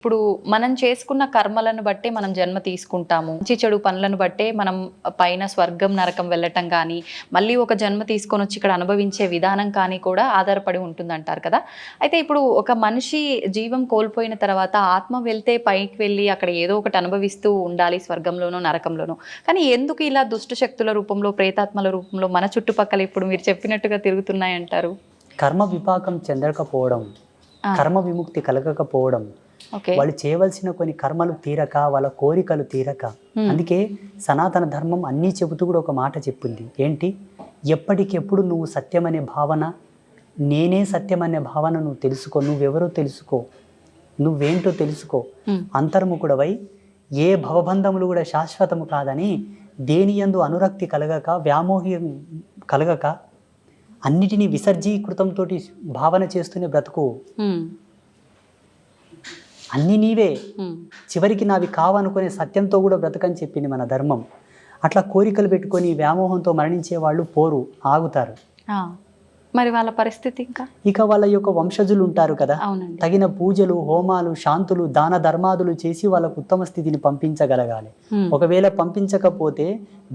ఇప్పుడు మనం చేసుకున్న కర్మలను బట్టే మనం జన్మ తీసుకుంటాము. మంచి చెడు పనులను బట్టే మనం పైన స్వర్గం, నరకం వెళ్ళటం కానీ, మళ్ళీ ఒక జన్మ తీసుకొనొచ్చి ఇక్కడ అనుభవించే విధానం కానీ కూడా ఆధారపడి ఉంటుందంటారు కదా! అయితే ఇప్పుడు ఒక మనిషి జీవం కోల్పోయిన తర్వాత ఆత్మ వెళ్తే పైకి వెళ్ళి అక్కడ ఏదో ఒకటి అనుభవిస్తూ ఉండాలి స్వర్గంలోనో, నరకంలోనో. కానీ ఎందుకు ఇలా దుష్ట శక్తుల రూపంలో, ప్రేతాత్మల రూపంలో మన చుట్టుపక్కల ఇప్పుడు మీరు చెప్పినట్టుగా తిరుగుతున్నాయంటారు? కర్మ విపాకం చెందకపోవడం, కర్మ విముక్తి కలగకపోవడం, వాళ్ళు చేయవలసిన కొన్ని కర్మలు తీరక, వాళ్ళ కోరికలు తీరక. అందుకే సనాతన ధర్మం అన్నీ చెబుతూ కూడా ఒక మాట చెప్పింది. ఏంటి? ఎప్పటికెప్పుడు నువ్వు సత్యం అనే భావన, నేనే సత్యం అనే భావన నువ్వు తెలుసుకో, నువ్వెవరో తెలుసుకో, నువ్వేంటో తెలుసుకో, అంతర్ముఖుడవై ఏ భవబంధములు కూడా శాశ్వతము కాదని, దేని యందు అనురక్తి కలగక, వ్యామోహం కలగక, అన్నిటినీ విసర్జీకృతంతో భావన చేస్తూనే బ్రతుకు. అన్నీ నీవే, చివరికి నావి కావనుకునే సత్యంతో కూడా బ్రతకని చెప్పింది మన ధర్మం. అట్లా కోరికలు పెట్టుకొని వ్యామోహంతో మరణించే వాళ్ళు పోరు, ఆగుతారు. మరి వాళ్ళ పరిస్థితి ఇక వాళ్ళ యొక్క వంశజులు ఉంటారు కదా, తగిన పూజలు, హోమాలు, శాంతులు, దాన ధర్మాదులు చేసి వాళ్ళకు ఉత్తమ స్థితిని పంపించగలగాలి. ఒకవేళ పంపించకపోతే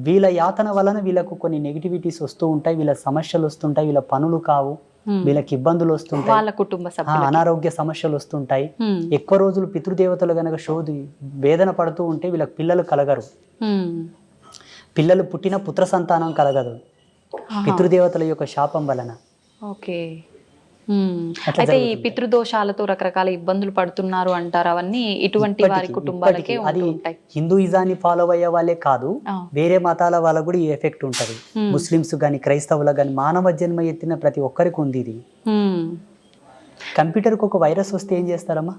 వీళ్ళ యాతన వలన వీళ్ళకు కొన్ని నెగిటివిటీస్ వస్తూ ఉంటాయి, వీళ్ళ సమస్యలు వస్తుంటాయి, వీళ్ళ పనులు కావు, వీళ్ళకి ఇబ్బందులు వస్తుంటాయి, వాళ్ళ కుటుంబ సభ్యులు అనారోగ్య సమస్యలు వస్తుంటాయి. ఎక్కువ రోజులు పితృదేవతలు గనక శోధి వేదన పడుతూ ఉంటే వీళ్ళకి పిల్లలు కలగరు. పిల్లలు పుట్టిన పుత్ర సంతానం కలగదు పితృదేవతల యొక్క శాపం వలన. ఓకే. అయితే ఈ పితృదోషాలతో రకరకాల ఇబ్బందులు పడుతున్నారు అంటారు. అవన్నీ ఇటువంటి వారి కుటుంబాలకే ఉంటాయి. హిందూయిజాన్ని ఫాలో అయ్యే వాళ్ళే కాదు, వేరే మతాల వాళ్ళకు కూడా ఈ ఎఫెక్ట్ ఉంటది. ముస్లిమ్స్ గాని, క్రైస్తవులకు గాని, మానవ జన్మ ఎత్తిన ప్రతి ఒక్కరికి ఉంది ఇది. కంప్యూటర్కి ఒక వైరస్ వస్తే ఏం చేస్తారమ్మా?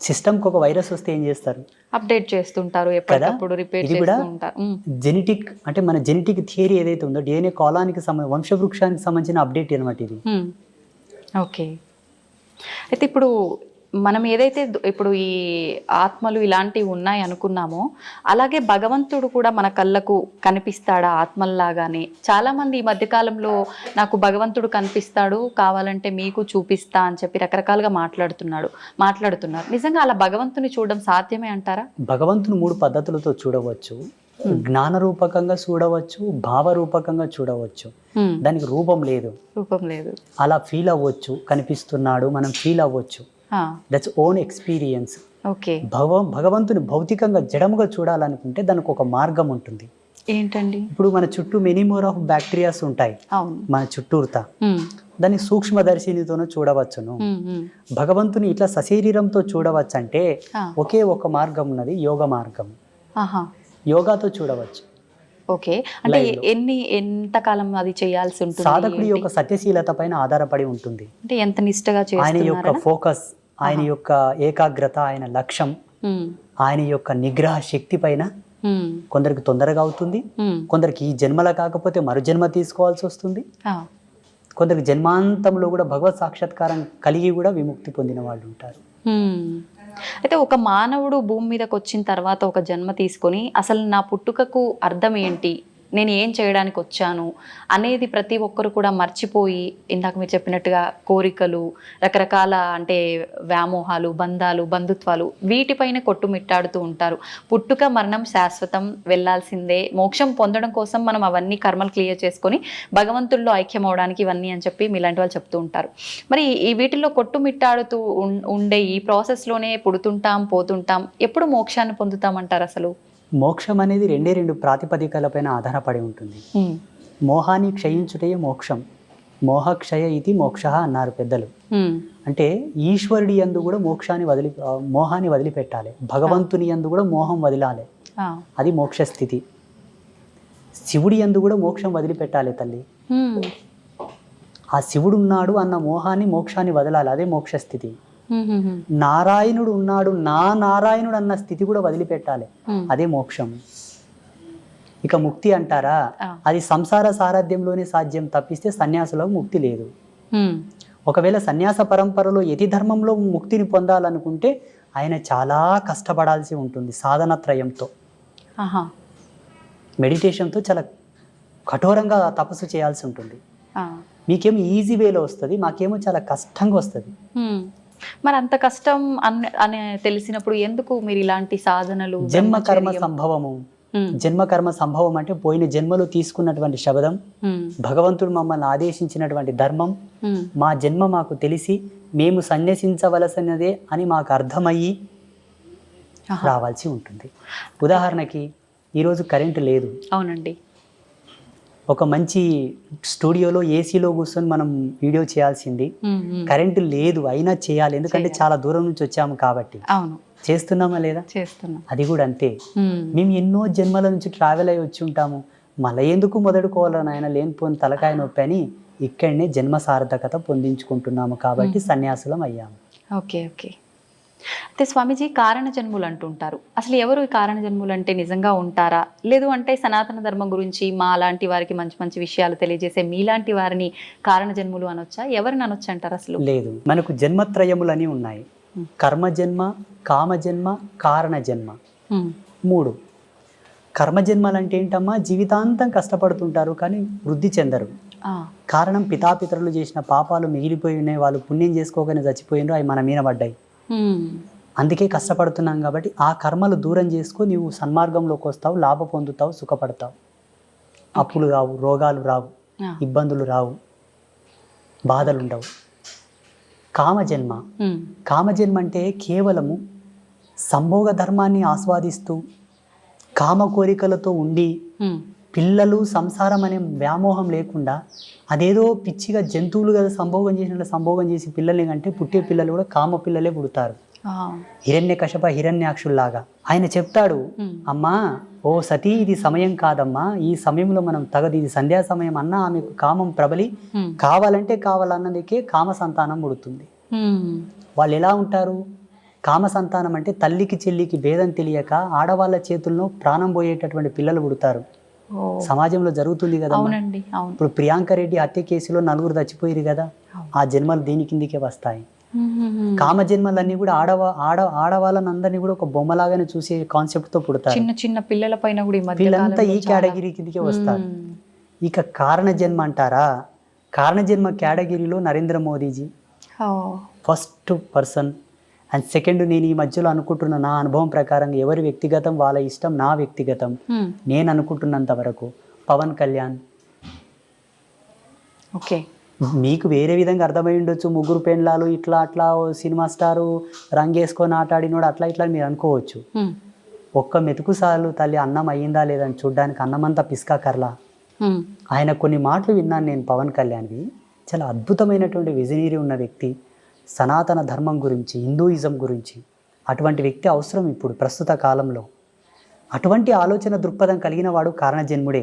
సిస్టమ్కి ఒక వైరస్ వస్తే ఏం చేస్తారు? అప్డేట్ చేస్తుంటారు, ఎప్పటికప్పుడు రిపేర్ చేస్తూ ఉంటారు. జెనెటిక్ అంటే మన జెనెటిక్ థియరీ ఏదైతే ఉందో, డిఎన్ఏ కాలానికి వంశవృక్షానికి సంబంధించిన అప్డేట్ అనమాట ఇది. ఓకే. అయితే ఇప్పుడు మనం ఏదైతే ఇప్పుడు ఈ ఆత్మలు ఇలాంటివి ఉన్నాయి అనుకున్నామో, అలాగే భగవంతుడు కూడా మన కళ్ళకు కనిపిస్తాడా ఆత్మల్లాగానే? చాలామంది ఈ మధ్యకాలంలో నాకు భగవంతుడు కనిపిస్తాడు, కావాలంటే మీకు చూపిస్తా అని చెప్పి రకరకాలుగా మాట్లాడుతున్నారు. నిజంగా అలా భగవంతుని చూడడం సాధ్యమే అంటారా? భగవంతుని 3 పద్ధతులతో చూడవచ్చు. జ్ఞాన రూపకంగా చూడవచ్చు, భావరూపకంగా చూడవచ్చు. దానికి రూపం లేదు. అలా ఫీల్ అవ్వచ్చు, కనిపిస్తున్నాడు, మనం ఫీల్ అవ్వచ్చు. That's own experience. భగవంతుని భౌతికంగా జడముగా చూడాలనుకుంటే దానికి ఒక మార్గం ఉంటుంది. ఏంటండి? ఇప్పుడు మన చుట్టూ మెనీ మోర్ ఆఫ్ బ్యాక్టీరియాస్ ఉంటాయి మన చుట్టూరుతా. దాన్ని సూక్ష్మదర్శినితోనూ చూడవచ్చును. భగవంతుని ఇట్లా సశరీరంతో చూడవచ్చు అంటే ఒకే ఒక మార్గం ఉన్నది, యోగ మార్గం. యోగాతో చూడవచ్చు. ఓకే. అంటే ఎంతకాలం అది చేయాల్సి ఉంటుంది? సాధకుడి యొక్క సత్యశీలత పైన ఆధారపడి ఉంటుంది. అంటే ఎంత నిష్టగా చేస్తున్నారా? ఆయన యొక్క ఫోకస్, ఆయన యొక్క ఏకాగ్రత, ఆయన లక్ష్యం, ఆయన యొక్క నిగ్రహ శక్తి పైన కొందరికి తొందరగా అవుతుంది, కొందరికి ఈ జన్మల కాకపోతే మరు జన్మ తీసుకోవాల్సి వస్తుంది, కొందరికి జన్మాంతంలో కూడా భగవత్ సాక్షాత్కారం కలిగి కూడా విముక్తి పొందిన వాళ్ళు ఉంటారు. అయితే ఒక మానవుడు భూమి మీదకి వచ్చిన తర్వాత ఒక జన్మ తీసుకొని అసలు నా పుట్టుకకు అర్థం ఏంటి, నేను ఏం చేయడానికి వచ్చాను అనేది ప్రతి ఒక్కరు కూడా మర్చిపోయి, ఇందాక మీరు చెప్పినట్టుగా కోరికలు, రకరకాల అంటే వ్యామోహాలు, బంధాలు, బంధుత్వాలు, వీటిపైన కొట్టుమిట్టాడుతూ ఉంటారు. పుట్టుక మరణం శాశ్వతం, వెళ్ళాల్సిందే, మోక్షం పొందడం కోసం మనం అవన్నీ కర్మలు క్లియర్ చేసుకొని భగవంతుల్లో ఐక్యం అవడానికి ఇవన్నీ అని చెప్పి మీలాంటి వాళ్ళు చెప్తూ ఉంటారు. మరి ఈ వీటిల్లో కొట్టుమిట్టాడుతూ ఉండే ఈ ప్రాసెస్లోనే పుడుతుంటాం, పోతుంటాం, ఎప్పుడు మోక్షాన్ని పొందుతామంటారు? అసలు మోక్షం అనేది 2 ప్రాతిపదికలపైన ఆధారపడి ఉంటుంది. మోహాన్ని క్షయించుటే మోక్షం, మోహక్షయ ఇది మోక్ష అన్నారు పెద్దలు. అంటే ఈశ్వరుడి యందు కూడా మోహాన్ని వదిలిపెట్టాలి, భగవంతుని యందు కూడా మోహం వదిలాలి, అది మోక్ష స్థితి. శివుడి యందు కూడా మోక్షం వదిలిపెట్టాలి తల్లి. ఆ శివుడు ఉన్నాడు అన్న మోహాన్ని, మోక్షాన్ని వదలాలి, అదే మోక్ష స్థితి. నారాయణుడు ఉన్నాడు, నా నారాయణుడు అన్న స్థితి కూడా వదిలిపెట్టాలి, అదే మోక్షం. ఇక ముక్తి అంటారా, అది సంసార సారథ్యంలోనే సాధ్యం తప్పిస్తే సన్యాసులో ముక్తి లేదు. ఒకవేళ సన్యాస పరంపరలో యతి ధర్మంలో ముక్తిని పొందాలనుకుంటే ఆయన చాలా కష్టపడాల్సి ఉంటుంది, సాధనత్రయంతో, మెడిటేషన్తో చాలా కఠోరంగా తపస్సు చేయాల్సి ఉంటుంది. మీకేమో ఈజీ వేలో వస్తుంది, మాకేమో చాలా కష్టంగా వస్తుంది. మరి అంత కష్టం అని తెలిసినప్పుడు ఎందుకు మీరు ఇలాంటి సాధనలు జన్మకర్మ సంభవము, జన్మకర్మ సంభవం అంటే పోయిన జన్మలో తీసుకున్నటువంటి శబదం, భగవంతుడు మమ్మల్ని ఆదేశించినటువంటి ధర్మం, మా జన్మ మాకు తెలిసి మేము సన్యసించవలసినదే అని మాకు అర్థమయ్యి రావాల్సి ఉంటుంది. ఉదాహరణకి ఈరోజు కరెంటు లేదు. అవునండి. ఒక మంచి స్టూడియోలో ఏసీలో కూర్చొని మనం వీడియో చేయాల్సింది, కరెంటు లేదు అయినా చేయాలి, ఎందుకంటే చాలా దూరం నుంచి వచ్చాము కాబట్టి. అవును, చేస్తున్నామా లేదా? చేస్తున్నాం. అది కూడా అంతే. మేము ఎన్నో జన్మల నుంచి ట్రావెల్ అయ్యి వచ్చి ఉంటాము, మళ్ళీ ఎందుకు మొదలుకోవాలని ఆయన లేనిపోని తలకాయ నొప్పి అని ఇక్కడనే జన్మ సార్థకత పొందించుకుంటున్నాము కాబట్టి సన్యాసులం అయ్యాము. Okay okay. అయితే స్వామీజీ కారణ జన్ములు అంటుంటారు. అసలు ఎవరు ఈ కారణ జన్ములు అంటే నిజంగా ఉంటారా? లేదు అంటే సనాతన ధర్మం గురించి మా లాంటి వారికి మంచి మంచి విషయాలు తెలియజేసే మీలాంటి వారిని కారణ జన్ములు అనొచ్చా? ఎవరిని అనొచ్చు అంటారు అసలు? లేదు, మనకు జన్మత్రయములని ఉన్నాయి. కర్మజన్మ, కామజన్మ, కారణ జన్మ, 3. కర్మజన్మలు అంటే ఏంటమ్మా? జీవితాంతం కష్టపడుతుంటారు కానీ వృద్ధి చెందరు. కారణం పితాపితరులు చేసిన పాపాలు మిగిలిపోయి ఉన్నాయి, వాళ్ళు పుణ్యం చేసుకోగానే చచ్చిపోయినారు, అవి మన మీద పడ్డాయి. అందుకే కష్టపడుతున్నాం కాబట్టి ఆ కర్మలు దూరం చేసుకో, నీవు సన్మార్గంలోకి వస్తావు, లాభ పొందుతావు, సుఖపడతావు. అప్పులు రావు, రోగాలు రావు, ఇబ్బందులు రావు, బాధలు ఉండవు. కామజన్మ, కామజన్మ అంటే కేవలము సంభోగ ధర్మాన్ని ఆస్వాదిస్తూ కామ కోరికలతో ఉండి పిల్లలు సంసారం అనే వ్యామోహం లేకుండా అదేదో పిచ్చిగా జంతువులు కదా సంభోగం చేసినట్లు సంభోగం చేసి పిల్లల్ని కంటే పుట్టే పిల్లలు కూడా కామ పిల్లలే పుడతారు. హిరణ్యకశప హిరణ్యాక్షుల్లాగా. ఆయన చెప్తాడు, అమ్మా ఓ సతీ, ఇది సమయం కాదమ్మా, ఈ సమయంలో మనం తగదు, ఇది సంధ్యా సమయం అన్నా ఆమెకు కామం ప్రబలి కావాలంటే కావాలన్నదికే కామ సంతానం పుడుతుంది. వాళ్ళు ఎలా ఉంటారు? కామ సంతానం అంటే తల్లికి చెల్లికి భేదం తెలియక ఆడవాళ్ళ చేతుల్లో ప్రాణం పోయేటటువంటి పిల్లలు పుడతారు. సమాజంలో జరుగుతుంది కదా. ఇప్పుడు ప్రియాంక రెడ్డి హత్య కేసులో 4 చచ్చిపోయారు కదా, ఆ జన్మలు దీని కిందికే వస్తాయి. కామ జన్మలన్నీ కూడా ఆడవాళ్ళని అందరినీ కూడా ఒక బొమ్మలాగానే చూసే కాన్సెప్ట్ తో పుడతారు. చిన్న చిన్న పిల్లల పైన కూడా పిల్లలంతా ఈ కేటగిరీ కిందికే వస్తారు. ఇక కారణ జన్మ అంటారా? కారణ జన్మ కేటగిరీలో Narendra Modiji first person. And second, నేను ఈ మధ్యలో అనుకుంటున్న నా అనుభవం ప్రకారం ఎవరి వ్యక్తిగతం వాళ్ళ ఇష్టం, నా వ్యక్తిగతం నేను అనుకుంటున్నంత వరకు పవన్ కళ్యాణ్. ఓకే, మీకు వేరే విధంగా అర్థమై ఉండొచ్చు, 3 పెండ్లాలు ఇట్లా అట్లా సినిమా స్టారు రంగేసుకొని ఆటాడినోడు అట్లా ఇట్లా మీరు అనుకోవచ్చు. ఒక్క మెతుకు సార్లు తల్లి అన్నం అయ్యిందా లేదని చూడ్డానికి అన్నమంతా పిస్కా కర్లా. ఆయన కొన్ని మాటలు విన్నాను నేను పవన్ కళ్యాణ్వి, చాలా అద్భుతమైనటువంటి విజనరీ ఉన్న వ్యక్తి, సనాతన ధర్మం గురించి, హిందూయిజం గురించి. అటువంటి వ్యక్తి అవసరం ఇప్పుడు ప్రస్తుత కాలంలో. అటువంటి ఆలోచన దృక్పథం కలిగిన వాడు కారణజన్ముడే.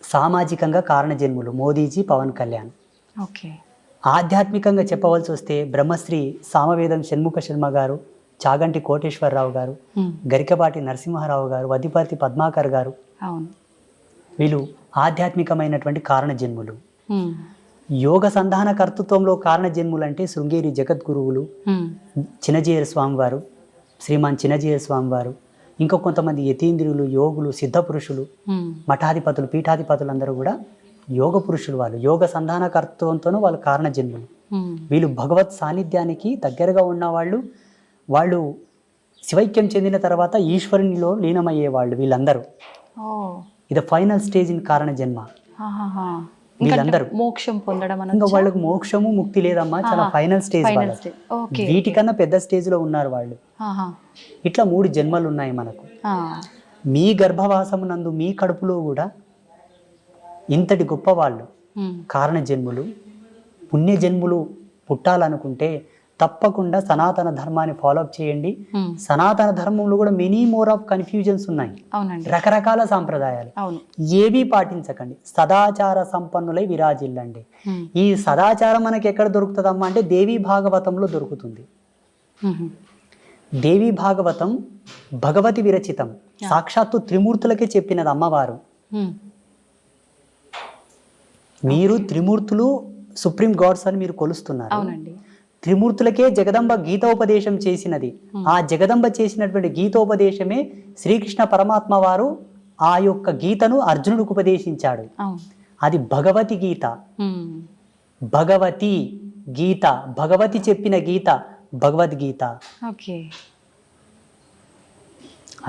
సామాజికంగా కారణజన్ములు మోదీజీ, పవన్ కళ్యాణ్. ఓకే, ఆధ్యాత్మికంగా చెప్పవలసి వస్తే బ్రహ్మశ్రీ సామవేదం షణ్ముఖ శర్మ గారు, చాగంటి కోటేశ్వరరావు గారు, గరికపాటి నరసింహారావు గారు, వదిపర్తి పద్మాకర్ గారు, వీళ్ళు ఆధ్యాత్మికమైనటువంటి కారణజన్ములు. యోగ సంధాన కర్తృత్వంలో కారణ జన్ములు అంటే శృంగేరి జగద్గురువులు, చిన్నజీయర స్వామి వారు, శ్రీమాన్ చిన్నజీయర స్వామి వారు, ఇంకా కొంతమంది యతీంద్రులు, యోగులు, సిద్ధ పురుషులు, మఠాధిపతులు, పీఠాధిపతులు అందరూ కూడా యోగ పురుషులు. వాళ్ళు యోగ సంధాన కర్తృత్వంతోనూ వాళ్ళు కారణ జన్ములు. వీళ్ళు భగవత్ సాన్నిధ్యానికి దగ్గరగా ఉన్నవాళ్ళు. వాళ్ళు శివైక్యం చెందిన తర్వాత ఈశ్వరునిలో లీనమయ్యేవాళ్ళు వీళ్ళందరూ. ఇది ఫైనల్ స్టేజ్ ఇన్ కారణ జన్మ. వీళ్ళందరూ మోక్షం పొందడం, ఇంకా వాళ్ళకు మోక్షము ముక్తి లేదమ్మా, చాలా ఫైనల్ స్టేజ్. వీటికన్నా పెద్ద స్టేజ్ లో ఉన్నారు వాళ్ళు. ఇట్లా 3 జన్మలు ఉన్నాయి మనకు. మీ గర్భవాసమునందు మీ కడుపులో కూడా ఇంతటి గొప్ప వాళ్ళు కారణ జన్ములు. పుణ్య జన్ములు పుట్టాలనుకుంటే తప్పకుండా సనాతన ధర్మాన్ని ఫాలోఅప్ చేయండి. సనాతన ధర్మంలో కూడా మెనీ మోర్ ఆఫ్ కన్ఫ్యూజన్స్ ఉన్నాయి, రకరకాల సాంప్రదాయాలు. ఏవి పాటించకండి, సదాచార సంపన్నులై విరాజిల్లండి. ఈ సదాచారం మనకి ఎక్కడ దొరుకుతుందమ్మా అంటే దేవీ భాగవతంలో దొరుకుతుంది. దేవీ భాగవతం భగవతి విరచితం, సాక్షాత్తు త్రిమూర్తులకే చెప్పినది అమ్మవారు. మీరు త్రిమూర్తులు సుప్రీం గాడ్స్ అని మీరు కొలుస్తున్నారు. త్రిమూర్తులకే జగదంబ గీతోపదేశం చేసినది. ఆ జగదంబ చేసినటువంటి గీతోపదేశమే శ్రీకృష్ణ పరమాత్మ వారు ఆ యొక్క గీతను అర్జునుడికి ఉపదేశించాడు. అది భగవతి గీత. భగవతి గీత, భగవతి చెప్పిన గీత భగవద్గీత. ఓకే,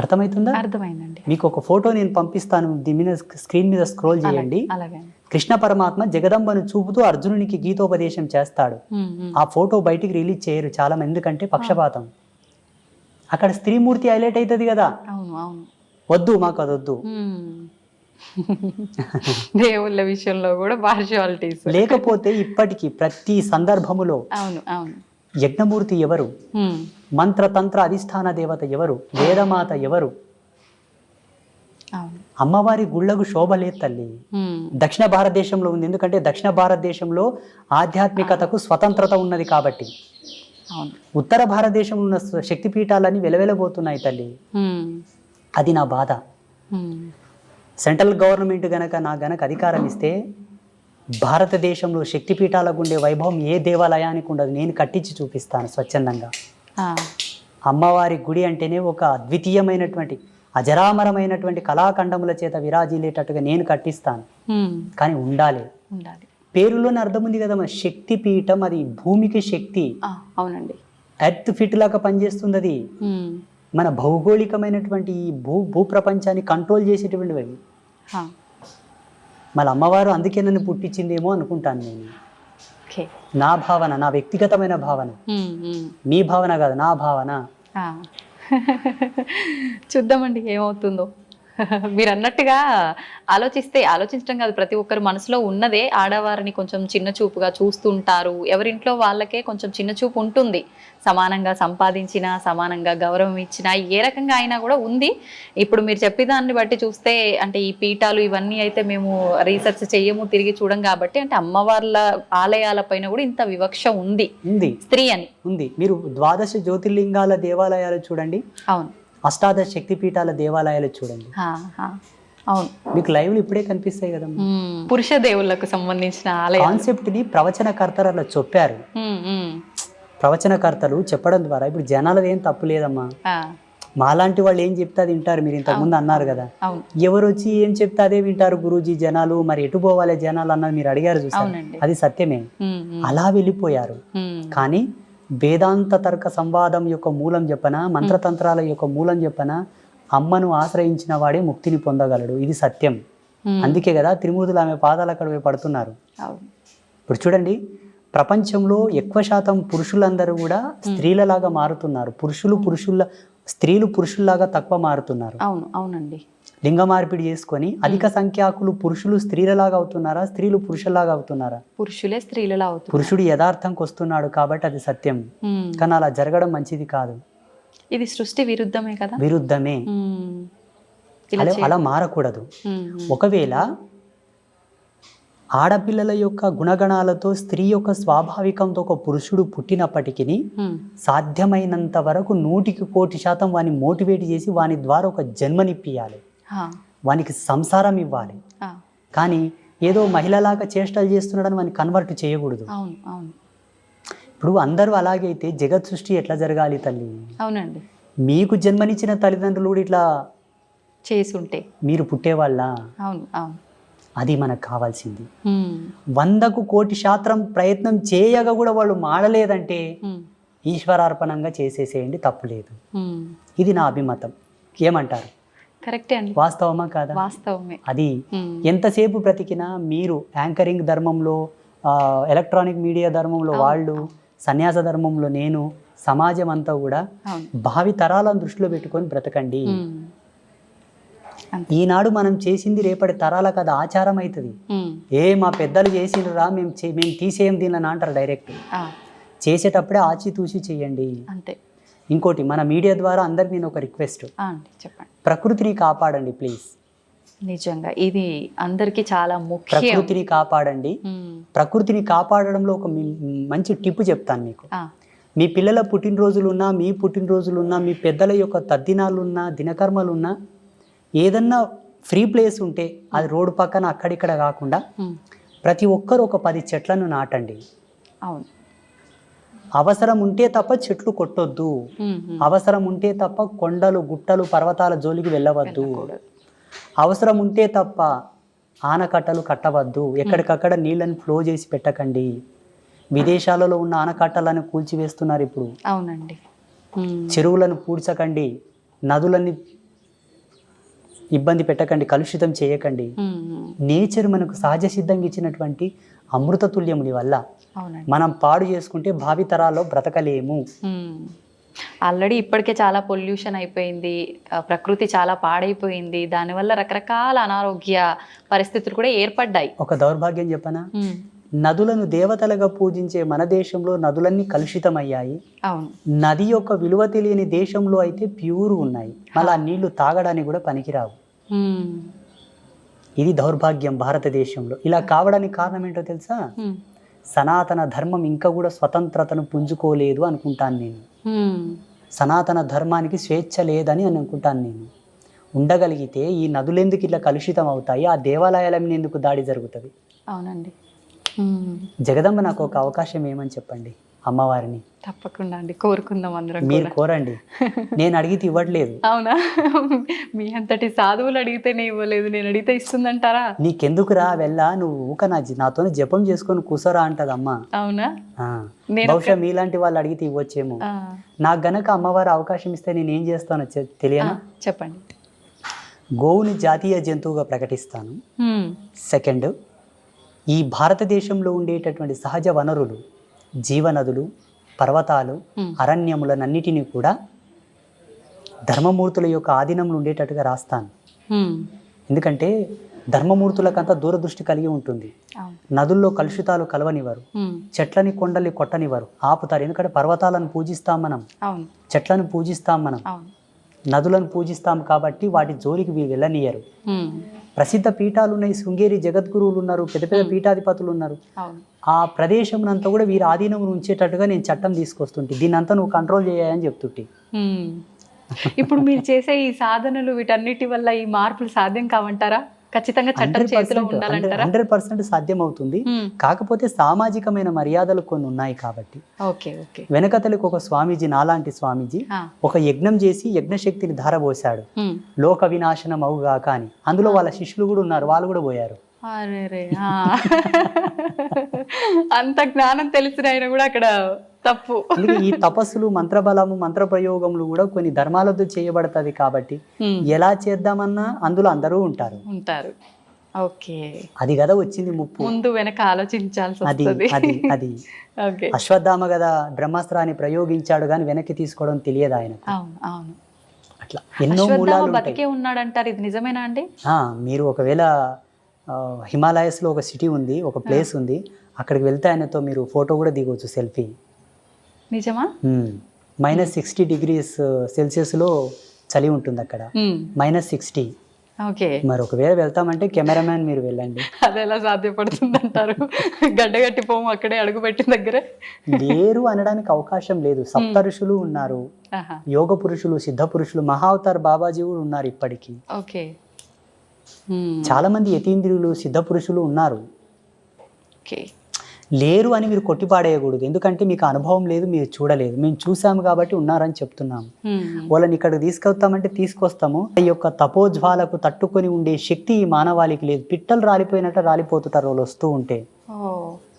అర్థమవుతుందా? అర్థమైందండి. మీకు ఒక ఫోటో నేను పంపిస్తాను, దీని మీద స్క్రీన్ మీద స్క్రోల్ చేయండి. అలాగే. కృష్ణ పరమాత్మ జగదంబను చూపుతూ అర్జునునికి గీతోపదేశం చేస్తాడు. ఆ ఫోటో బయటికి రిలీజ్ చేయరు చాలా మంది, ఎందుకంటే పక్షపాతం. అక్కడ స్త్రీమూర్తి హైలైట్ అవుతుంది కదా. అవును అవును. వద్దు, మాకు అది వద్దు. దేవుళ్ళ విషయంలో కూడా పార్షియాలిటీస్. లేకపోతే ఇప్పటికీ ప్రతి సందర్భములో అవును అవును, యజ్ఞమూర్తి ఎవరు, మంత్రతంత్ర అధిష్టాన దేవత ఎవరు, వేదమాత ఎవరు, అమ్మవారి గుళ్ళకు శోభ లేదు తల్లి. దక్షిణ భారతదేశంలో ఉంది, ఎందుకంటే దక్షిణ భారతదేశంలో ఆధ్యాత్మికతకు స్వతంత్రత ఉన్నది కాబట్టి. ఉత్తర భారతదేశంలో ఉన్న శక్తిపీఠాలన్నీ వెలవెలబోతున్నాయి తల్లి. అది నా బాధ. సెంట్రల్ గవర్నమెంట్ గనక అధికారం ఇస్తే భారతదేశంలో శక్తిపీఠాలకు ఉండే వైభవం ఏ దేవాలయానికి ఉండదు. నేను కట్టించి చూపిస్తాను స్వచ్ఛందంగా. అమ్మవారి గుడి అంటేనే ఒక అద్వితీయమైనటువంటి అజరామరమైనటువంటి కళాఖండముల చేత విరాజిల్లేటట్టుగా నేను కట్టిస్తాను. కానీ ఉండాలి. పేరులోనే అర్థం ఉంది కదా, మన శక్తి పీఠం, అది భూమికి శక్తి. అవునండి, ఎర్త్ ఫిట్ లాగా పనిచేస్తుంది అది. మన భౌగోళికమైనటువంటి ఈ భూప్రపంచాన్ని కంట్రోల్ చేసేటువంటివి అవి. మళ్ళీ అమ్మవారు అందుకే నన్ను పుట్టించిందేమో అనుకుంటాను నేను. నా భావన, నా వ్యక్తిగతమైన భావన, మీ భావన కాదు, నా భావన. చూద్దామండి ఏమవుతుందో. మీరు అన్నట్టుగా ఆలోచించడం కాదు, ప్రతి ఒక్కరు మనసులో ఉన్నదే. ఆడవారిని కొంచెం చిన్న చూపుగా చూస్తుంటారు, ఎవరింట్లో వాళ్ళకే కొంచెం చిన్న చూపు ఉంటుంది. సమానంగా సంపాదించినా, సమానంగా గౌరవం ఇచ్చినా, ఏ రకంగా అయినా కూడా ఉంది. ఇప్పుడు మీరు చెప్పేదాన్ని బట్టి చూస్తే, అంటే ఈ పీఠాలు ఇవన్నీ అయితే మేము రీసెర్చ్ చెయ్యము, తిరిగి చూడం కాబట్టి, అంటే అమ్మవార్ల ఆలయాల పైన కూడా ఇంత వివక్ష ఉంది స్త్రీ అని ఉంది. మీరు ద్వాదశ జ్యోతిర్లింగాల దేవాలయాలు చూడండి, అవును, అష్టాదశ శక్తిపీఠాల దేవాలయాలు చూడండి, అవును, మీకు లైవ్లు ఇప్పుడే కనిపిస్తాయి కదా. పురుష దేవుళ్ళకు సంబంధించిన ఆలయ కాన్సెప్ట్ ని ప్రవచనకర్తలు అలా చెప్పారు. ప్రవచనకర్తలు చెప్పడం ద్వారా ఇప్పుడు జనాలది ఏం తప్పు లేదమ్మా. మాలాంటి వాళ్ళు ఏం చెప్తే అది వింటారు. మీరు ఇంతకుముందు అన్నారు కదా, ఎవరు వచ్చి ఏం చెప్తే అదే వింటారు గురూజీ జనాలు. మరి ఎటు పోవాలి జనాలు అన్నది మీరు అడిగారు, చూసారు, అది సత్యమే. అలా వెళ్ళిపోయారు. కానీ వేదాంత తర్క సంవాదం యొక్క మూలం చెప్పనా, మంత్రతంత్రాల యొక్క మూలం చెప్పనా, అమ్మను ఆశ్రయించిన వాడే ముక్తిని పొందగలడు. ఇది సత్యం. అందుకే కదా త్రిమూర్తులు ఆమె పాదాలు అక్కడ పడుతున్నారు. ఇప్పుడు చూడండి, ప్రపంచంలో ఎక్కువ శాతం పురుషులందరూ కూడా స్త్రీలలాగా మారుతున్నారు. స్త్రీలు పురుషుల్లాగా తక్కువ మారుతున్నారు. అవును అవునండి, లింగ మార్పిడి చేసుకొని అధిక సంఖ్యాకులు పురుషులు స్త్రీలలాగా అవుతున్నారా, స్త్రీలు పురుషుల్లాగా అవుతున్నారా? పురుషులే స్త్రీలలా అవుతున్నారు. పురుషుడు యథార్థంకి వస్తున్నాడు కాబట్టి అది సత్యం. కానీ అలా జరగడం మంచిది కాదు. ఇది సృష్టి విరుద్ధమే కదా. విరుద్ధమే, అలా మారకూడదు. ఒకవేళ ఆడపిల్లల యొక్క గుణగణాలతో స్త్రీ యొక్క స్వాభావికంతో ఒక పురుషుడు పుట్టినప్పటికీ సాధ్యమైనంత వరకు 100% వాని మోటివేట్ చేసి వాని ద్వారా ఒక జన్మనిప్పియాలి, వానికి సంసారం ఇవ్వాలి. కానీ ఏదో మహిళలాగా చేష్టలు చేస్తున్నాడని వాని కన్వర్ట్ చేయకూడదు. ఇప్పుడు అందరూ అలాగైతే జగత్ సృష్టి ఎట్లా జరగాలి తల్లి? అవునండి, మీకు జన్మనిచ్చిన తల్లిదండ్రులు కూడా ఇట్లా చేసుంటే మీరు పుట్టేవాళ్ళ? అవును అవును, అది మనకు కావాల్సింది. 100కు 1,000,000 ప్రయత్నం చేయగా కూడా వాళ్ళు మాడలేదంటే ఈశ్వరార్పణంగా చేసేసేయండి, తప్పులేదు. ఇది నా అభిమతం. ఏమంటారు? కరెక్టే అండి. వాస్తవమా కాదా? వాస్తవమే. అది ఎంతసేపు బ్రతికినా మీరు యాంకరింగ్ ధర్మంలో, ఎలక్ట్రానిక్ మీడియా ధర్మంలో వాళ్ళు, సన్యాస ధర్మంలో నేను, సమాజం అంతా కూడా భావి తరాలను దృష్టిలో పెట్టుకొని బ్రతకండి. ఈనాడు మనం చేసింది రేపటి తరాలకు అది ఆచారం అవుతుంది. మా పెద్దలు చేసిండ్రా, మేము తీసేయం దీనిని అంటారు డైరెక్ట్. చేసేటప్పుడే ఆచితూచి చేయండి అంతే. ఇంకోటి, మన మీడియా ద్వారా అందరికి నేను ఒక రిక్వెస్ట్, చెప్పండి, ప్రకృతిని కాపాడండి ప్లీజ్. నిజంగా ఇది అందరికీ చాలా ముఖ్యం. ప్రకృతిని కాపాడండి. ప్రకృతిని కాపాడడంలో ఒక మంచి టిప్ చెప్తాను మీకు. మీ పిల్లల పుట్టినరోజులున్నా, మీ పుట్టినరోజులున్నా, మీ పెద్దల యొక్క తద్దినాలున్నా, దినకర్మలున్నా, ఏదన్నా ఫ్రీ ప్లేస్ ఉంటే అది రోడ్డు పక్కన అక్కడిక్కడ కాకుండా ప్రతి ఒక్కరు ఒక 10 చెట్లను నాటండి. అవును, అవసరం ఉంటే తప్ప చెట్లు కొట్టొద్దు. అవసరం ఉంటే తప్ప కొండలు, గుట్టలు, పర్వతాల జోలికి వెళ్ళవద్దు. అవసరం ఉంటే తప్ప ఆనకట్టలు కట్టవద్దు. ఎక్కడికక్కడ నీళ్ళని ఫ్లో చేసి పెట్టకండి. విదేశాలలో ఉన్న ఆనకట్టలను కూల్చివేస్తున్నారు ఇప్పుడు. అవునండి. చెరువులను పూడ్చకండి, నదులని ఇబ్బంది పెట్టకండి, కలుషితం చేయకండి. నేచర్ మనకు సహజ సిద్ధంగా ఇచ్చినటువంటి అమృత తుల్యముని వల్ల మనం పాడు చేసుకుంటే భావితరాల్లో బ్రతకలేము. ఆల్రెడీ ఇప్పటికే చాలా పొల్యూషన్ అయిపోయింది, ప్రకృతి చాలా పాడైపోయింది, దానివల్ల రకరకాల అనారోగ్య పరిస్థితులు కూడా ఏర్పడ్డాయి. ఒక దౌర్భాగ్యం చెప్పనా, నదులను దేవతలుగా పూజించే మన దేశంలో నదులన్నీ కలుషితమయ్యాయి. అవును. నది యొక్క విలువ తెలియని దేశంలో అయితే ప్యూర్ ఉన్నాయి, మళ్ళీ ఆ నీళ్లు తాగడానికి కూడా పనికిరావు. ఇది దౌర్భాగ్యం భారతదేశంలో. ఇలా కావడానికి కారణం ఏంటో తెలుసా, సనాతన ధర్మం ఇంకా కూడా స్వతంత్రతను పుంజుకోలేదు అనుకుంటాను నేను. సనాతన ధర్మానికి స్వేచ్ఛ లేదని అనుకుంటాను నేను. ఉండగలిగితే ఈ నదులెందుకు ఇట్లా కలుషితం అవుతాయి, ఆ దేవాలయాల మీద ఎందుకు దాడి జరుగుతుంది? అవునండి. జగదంబ నాకు ఒక అవకాశం ఏమని చెప్పండి అమ్మవారిని. తప్పకుండా అండి, కోరుకుందాం అందరం. మీరు కోరండి, నేను అడిగితే ఇవ్వట్లేదు. అవునా? మీ అంతటి సాధువులు అడిగితేనే ఇవ్వలేదు, నేను అడిగితే ఇస్తుందంటారా? నీకెందుకురా వెళ్ళా, నువ్వు ఊక నాతో జపం చేసుకొని కూసోరా అంటది అమ్మ. అవునా? బహుశా మీలాంటి వాళ్ళు అడిగితే ఇవ్వచ్చేమో. నాకు గనక అమ్మవారు అవకాశం ఇస్తే నేను ఏం చేస్తానో తెలియనా? చెప్పండి. గోవుని జాతీయ జంతువుగా ప్రకటిస్తాను. సెకండ్, ఈ భారతదేశంలో ఉండేటటువంటి సహజ వనరులు, జీవనదులు, పర్వతాలు, అరణ్యములనన్నిటినీ కూడా ధర్మమూర్తుల యొక్క ఆధీనంలో ఉండేటట్టుగా రాస్తాను. ఎందుకంటే ధర్మమూర్తులకంతా దూరదృష్టి కలిగి ఉంటుంది. నదుల్లో కలుషితాలు కలవనివ్వరు, చెట్లని కొండల్ని కొట్టనివ్వరు, ఆపుతారు. ఎందుకంటే పర్వతాలను పూజిస్తాం మనం, చెట్లను పూజిస్తాం మనం, నదులను పూజిస్తాం కాబట్టి వాటి జోలికి వీరు వెళ్ళనియరు. ప్రసిద్ధ పీఠాలు ఉన్నాయి, శృంగేరి జగద్గురువులు ఉన్నారు, పెద్ద పెద్ద పీఠాధిపతులు ఉన్నారు. ఆ ప్రదేశం అంతా కూడా వీరి ఆధీనం ఉంచేటట్టుగా నేను చట్టం తీసుకొస్తుంటే, దీన్ని అంతా నువ్వు కంట్రోల్ చేయాలని చెప్తుంటే. ఇప్పుడు మీరు చేసే ఈ సాధనలు వీటన్నిటి వల్ల ఈ మార్పులు సాధ్యం కావంటారా? ఖచ్చితంగా చట్టం చేతిలో ఉండాలంటారా? 100% సాధ్యం అవుతుంది. కాకపోతే సామాజికమైన మర్యాదలు కొన్ని ఉన్నాయి కాబట్టి. వెనకతలకు ఒక స్వామీజీ, నాలాంటి స్వామీజీ ఒక యజ్ఞం చేసి యజ్ఞశక్తిని ధారపోసాడు, లోక వినాశనం అవుగా కానీ. అందులో వాళ్ళ శిష్యులు కూడా ఉన్నారు, వాళ్ళు కూడా పోయారు. అంత జ్ఞానం తెలిసిన ఆయన కూడా అక్కడ తప్పు. ఈ తపస్సులు, మంత్రబలము, మంత్ర ప్రయోగములు కూడా కొన్ని ధర్మాలతో చేయబడతాది కాబట్టి ఎలా చేద్దామన్నా అందులో అందరూ ఉంటారు. అది కదా వచ్చింది ముప్పు. ముందు వెనక ఆలోచించాల్సి అది అశ్వత్థామ కదా బ్రహ్మాస్త్రాన్ని ప్రయోగించాడు కానీ వెనక్కి తీసుకోవడం తెలియదు ఆయన. అట్లా ఎన్నో మూలాలు బతికే ఉన్నాడంటారు, ఇది నిజమేనా అండి? మీరు ఒకవేళ హిమాలయస్లో ఒక సిటీ ఉంది, ఒక ప్లేస్ ఉంది, అక్కడికి వెళ్తే ఆయనతో మీరు ఫోటో కూడా దిగవచ్చు, సెల్ఫీ. నిజమా? -60 degrees సెల్సియస్లో చలి ఉంటుంది అక్కడ, -60. మరి ఒకవేళ వెళ్తామంటే కెమెరామ్యాన్ మీరు వెళ్ళండి. అది ఎలా సాధ్యపడుతుంది అంటారు? గడ్డగట్టి పోము అక్కడే అడుగు పెట్టిన దగ్గరే లేరు అనడానికి అవకాశం లేదు. సప్త ఋషులు ఉన్నారు, యోగ పురుషులు, సిద్ధ పురుషులు, మహావతార్ బాబాజీ కూడా ఉన్నారు ఇప్పటికీ. చాలా మంది యతీంద్రియులు, సిద్ధ పురుషులు ఉన్నారు. లేరు అని మీరు కొట్టిపాడేయకూడదు, ఎందుకంటే మీకు అనుభవం లేదు, మీరు చూడలేదు. మేము చూసాము కాబట్టి ఉన్నారని చెప్తున్నాము. వాళ్ళని ఇక్కడికి తీసుకొస్తామంటే తీసుకొస్తాము. ఈ యొక్క తపోజ్వాలకు తట్టుకొని ఉండే శక్తి ఈ మానవాళికి లేదు. పిట్టలు రాలిపోయినట్టు రాలిపోతుంటారు వాళ్ళు వస్తూ ఉంటే.